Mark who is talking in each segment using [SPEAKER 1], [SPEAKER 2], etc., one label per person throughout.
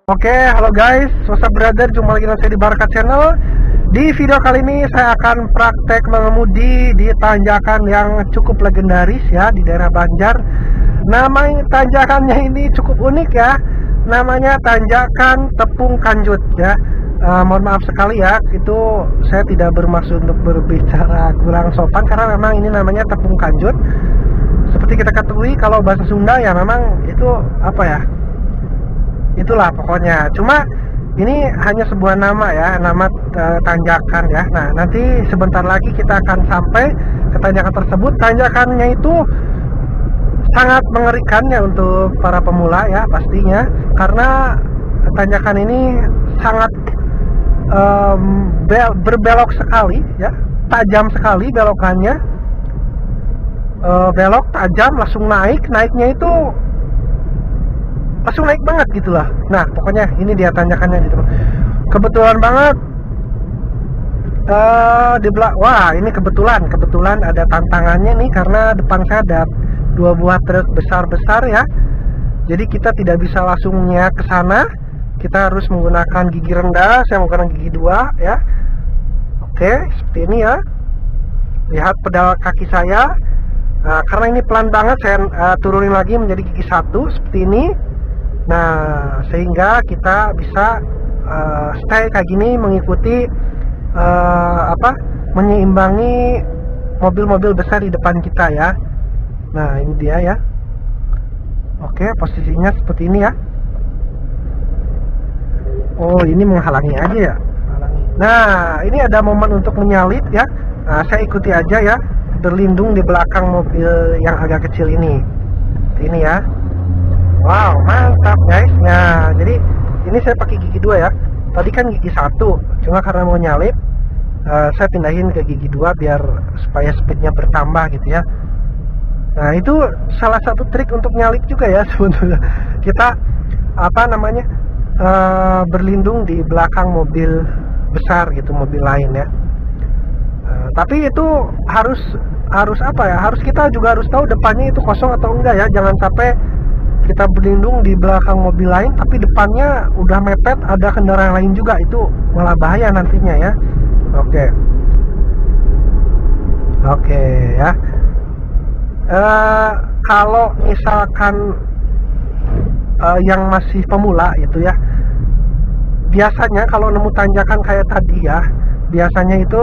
[SPEAKER 1] Oke, halo guys, what's up brother, jumpa lagi dengan saya di Barca Channel. Di video kali ini saya akan praktek mengemudi di tanjakan yang cukup legendaris ya, di daerah Banjar. Nama tanjakannya ini cukup unik ya, namanya tanjakan Tepung Kanjut ya. Mohon maaf sekali ya, itu saya tidak bermaksud untuk berbicara kurang sopan, karena memang ini namanya Tepung Kanjut. Seperti kita ketahui, kalau bahasa Sunda ya memang itu apa ya, itulah pokoknya. Cuma ini hanya sebuah nama ya, nama tanjakan ya. Nah, nanti sebentar lagi kita akan sampai ke tanjakan tersebut. Tanjakannya itu sangat mengerikan ya untuk para pemula ya pastinya, karena tanjakan ini sangat berbelok sekali ya, tajam sekali belokannya. Belok tajam, langsung naiknya itu langsung naik banget gitulah. Nah, pokoknya ini dia tanjakannya gitu. Kebetulan banget wah, ini kebetulan ada tantangannya nih, karena depan saya ada dua buah truk besar ya. Jadi kita tidak bisa langsungnya ke sana. Kita harus menggunakan gigi rendah. Saya menggunakan gigi 2 ya. Oke, seperti ini ya. Lihat pedal kaki saya. Nah, karena ini pelan banget, saya turunin lagi menjadi gigi 1 seperti ini. Nah, sehingga kita bisa stay kayak gini, mengikuti menyeimbangi mobil-mobil besar di depan kita ya. Nah, ini dia ya. Oke, posisinya seperti ini ya. Oh, ini menghalangi aja ya. Nah, ini ada momen untuk menyalip ya. Nah, saya ikuti aja ya, berlindung di belakang mobil yang agak kecil ini. Ini ya. Wow, mantap guys. Nah, jadi ini saya pakai gigi 2 ya. Tadi kan gigi 1, cuma karena mau nyalip, saya pindahin ke gigi 2 biar supaya speednya bertambah gitu ya. Nah, itu salah satu trik untuk nyalip juga ya sebetulnya. Kita berlindung di belakang mobil besar gitu, mobil lain ya. Tapi itu harus harus kita juga harus tahu depannya itu kosong atau enggak ya. Jangan sampai kita berlindung di belakang mobil lain tapi depannya udah mepet ada kendaraan lain juga, itu malah bahaya nantinya ya. Oke ya. Kalau misalkan yang masih pemula itu ya, biasanya kalau nemu tanjakan kayak tadi ya, biasanya itu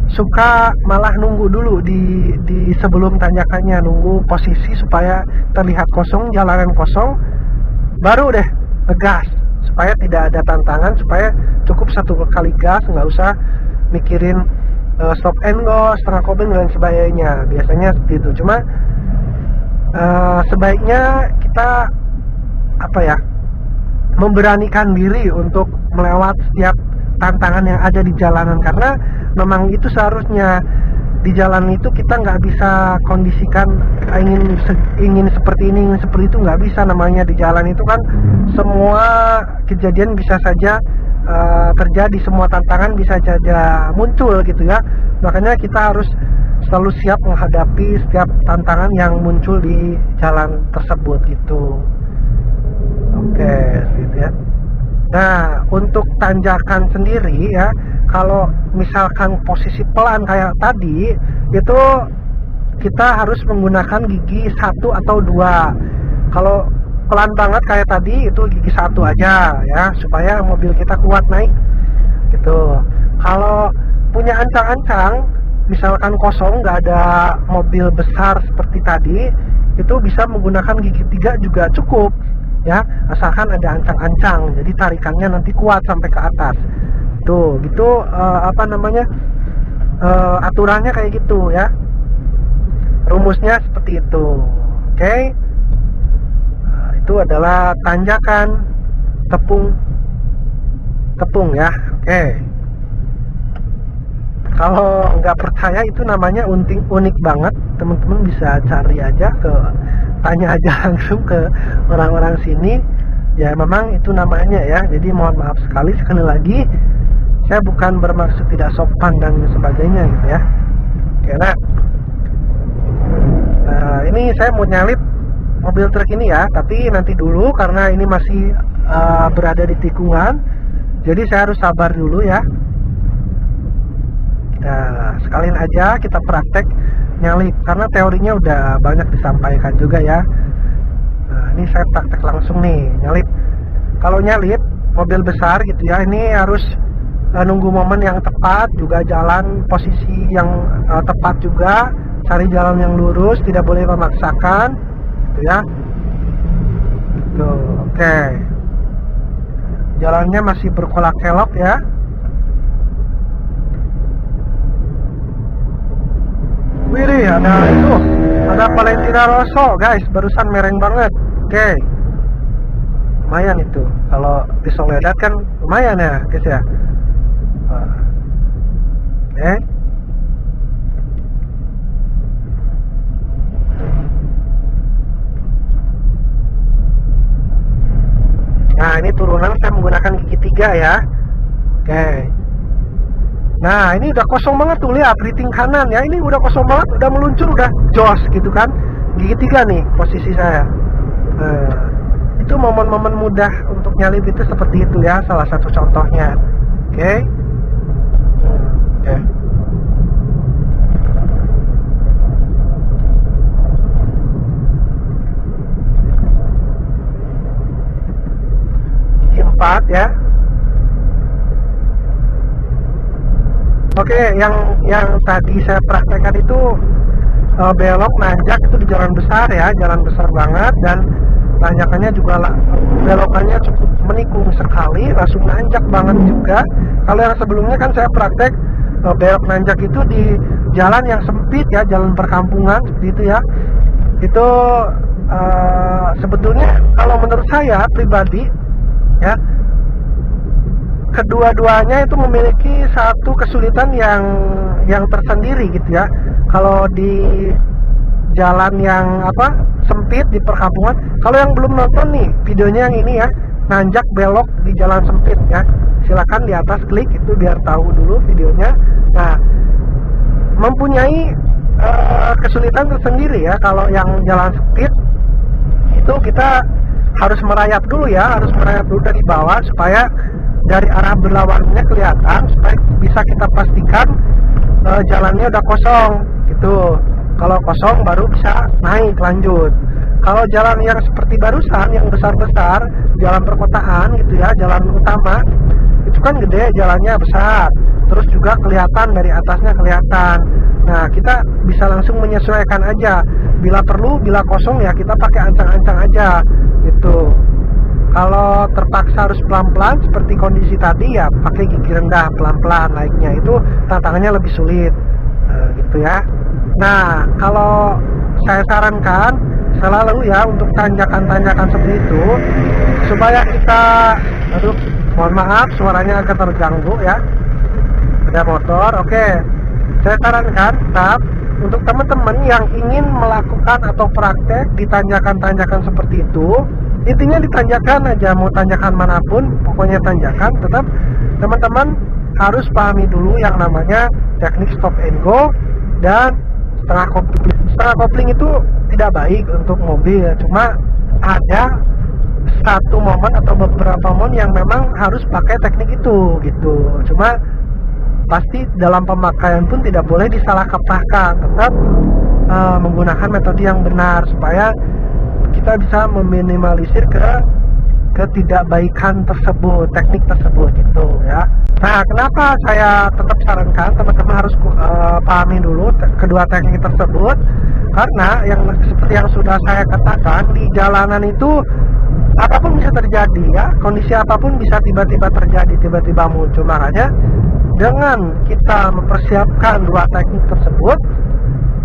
[SPEAKER 1] suka malah nunggu dulu di sebelum tanjakannya, nunggu posisi supaya terlihat kosong, jalanan kosong, baru deh ngegas supaya tidak ada tantangan, supaya cukup satu kali gas, nggak usah mikirin stop and go, setengah kobeng dan sebagainya. Biasanya seperti itu. Cuma sebaiknya kita memberanikan diri untuk melewati setiap tantangan yang ada di jalanan, karena memang itu seharusnya di jalan itu kita nggak bisa kondisikan ingin seperti ini, ingin seperti itu, nggak bisa. Namanya di jalan itu kan semua kejadian bisa saja terjadi, semua tantangan bisa saja muncul gitu ya. Makanya kita harus selalu siap menghadapi setiap tantangan yang muncul di jalan tersebut gitu. Oke, gitu ya. Nah, untuk tanjakan sendiri ya, kalau misalkan posisi pelan kayak tadi, itu kita harus menggunakan gigi 1 atau 2. Kalau pelan banget kayak tadi, itu gigi 1 aja ya, supaya mobil kita kuat naik gitu. Kalau punya ancang-ancang, misalkan kosong, nggak ada mobil besar seperti tadi, itu bisa menggunakan gigi 3 juga cukup ya, asalkan ada ancang-ancang, jadi tarikannya nanti kuat sampai ke atas tuh gitu. Aturannya kayak gitu ya, rumusnya seperti itu. Oke. Nah, itu adalah tanjakan tepung ya. Oke. Kalau nggak percaya, itu namanya unik banget, teman-teman bisa cari aja, tanya aja langsung ke orang-orang sini ya, memang itu namanya ya. Jadi mohon maaf sekali lagi, saya bukan bermaksud tidak sopan dan sebagainya gitu ya. Karena ini saya mau nyalip mobil truk ini ya, tapi nanti dulu karena ini masih berada di tikungan. Jadi saya harus sabar dulu ya. Nah, sekalian aja kita praktek nyalip karena teorinya udah banyak disampaikan juga ya. Nah, ini saya praktek langsung nih nyalip. Kalau nyalip mobil besar gitu ya, ini harus nunggu momen yang tepat, juga jalan posisi yang tepat juga, cari jalan yang lurus, tidak boleh memaksakan gitu ya. Tuh, oke. Jalannya masih berkelok-kelok ya. Wih, ada Valentino Rosso guys, barusan mereng banget. Oke, lumayan itu. Kalau di Soledad kan lumayan ya guys ya. Oke. Nah, ini turunan saya menggunakan gigi 3 ya. Oke. Nah, ini udah kosong banget tuh, lihat riting kanan ya. Ini udah kosong banget, udah meluncur, udah jos gitu kan. Gigi 3 nih posisi saya. Itu momen-momen mudah untuk nyalip itu seperti itu ya, salah satu contohnya. Oke. Oke. Gigi 4 ya. Oke, yang tadi saya praktekkan itu belok nanjak itu di jalan besar ya, jalan besar banget, dan tanjakannya juga belokannya cukup menikung sekali, langsung nanjak banget juga. Kalau yang sebelumnya kan saya praktek belok nanjak itu di jalan yang sempit ya, jalan perkampungan seperti itu ya. Itu sebetulnya kalau menurut saya pribadi ya, kedua-duanya itu memiliki satu kesulitan yang tersendiri gitu ya. Kalau di jalan yang sempit di perkampungan, kalau yang belum nonton nih videonya yang ini ya, nanjak belok di jalan sempit ya, silakan di atas klik itu biar tahu dulu videonya. Nah, mempunyai kesulitan tersendiri ya. Kalau yang jalan sempit itu kita harus merayap dulu ya, harus merayap dulu dari bawah supaya dari arah berlawannya kelihatan, supaya bisa kita pastikan jalannya udah kosong gitu. Kalau kosong baru bisa naik lanjut. Kalau jalan yang seperti barusan yang besar-besar, jalan perkotaan gitu ya, jalan utama itu kan gede, jalannya besar, terus juga kelihatan dari atasnya kelihatan. Nah, kita bisa langsung menyesuaikan aja, bila perlu, bila kosong ya kita pakai ancang-ancang aja gitu. Kalau terpaksa harus pelan-pelan seperti kondisi tadi ya pakai gigi rendah, pelan-pelan naiknya, itu tantangannya lebih sulit gitu ya. Nah, kalau saya sarankan selalu ya untuk tanjakan-tanjakan seperti itu, supaya kita, mohon maaf suaranya agak terganggu ya, ada motor. Oke, saya sarankan tetap untuk teman-teman yang ingin melakukan atau praktek di tanjakan-tanjakan seperti itu, intinya ditanjakan aja, mau tanjakan manapun, pokoknya tanjakan, tetap teman-teman harus pahami dulu yang namanya teknik stop and go dan setengah kopling. Setengah kopling itu tidak baik untuk mobil, cuma ada satu momen atau beberapa momen yang memang harus pakai teknik itu gitu. Cuma pasti dalam pemakaian pun tidak boleh disalah kaprahkan, tetap menggunakan metode yang benar supaya kita bisa meminimalisir ketidakbaikan tersebut, teknik tersebut gitu ya. Nah, kenapa saya tetap sarankan teman-teman harus pahami dulu kedua teknik tersebut? Karena yang seperti yang sudah saya katakan, di jalanan itu apapun bisa terjadi ya, kondisi apapun bisa tiba-tiba terjadi, tiba-tiba muncul. Makanya dengan kita mempersiapkan dua teknik tersebut,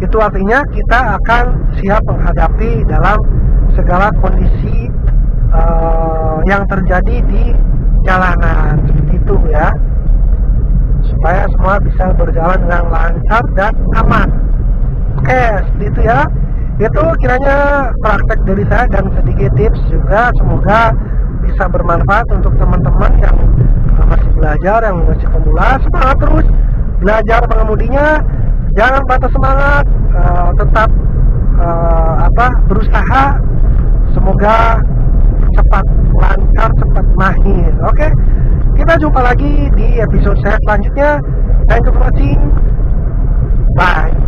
[SPEAKER 1] itu artinya kita akan siap menghadapi dalam segala kondisi yang terjadi di jalanan seperti itu ya, supaya semua bisa berjalan dengan lancar dan aman. Oke, seperti itu ya. Itu kiranya praktek dari saya dan sedikit tips juga, semoga bisa bermanfaat untuk teman-teman yang masih belajar, yang masih pemula. Semangat terus belajar pengemudinya, jangan patah semangat, tetap berusaha. Semoga cepat lancar, cepat mahir. Oke, kita jumpa lagi di episode saya selanjutnya. Thank you for watching. Bye.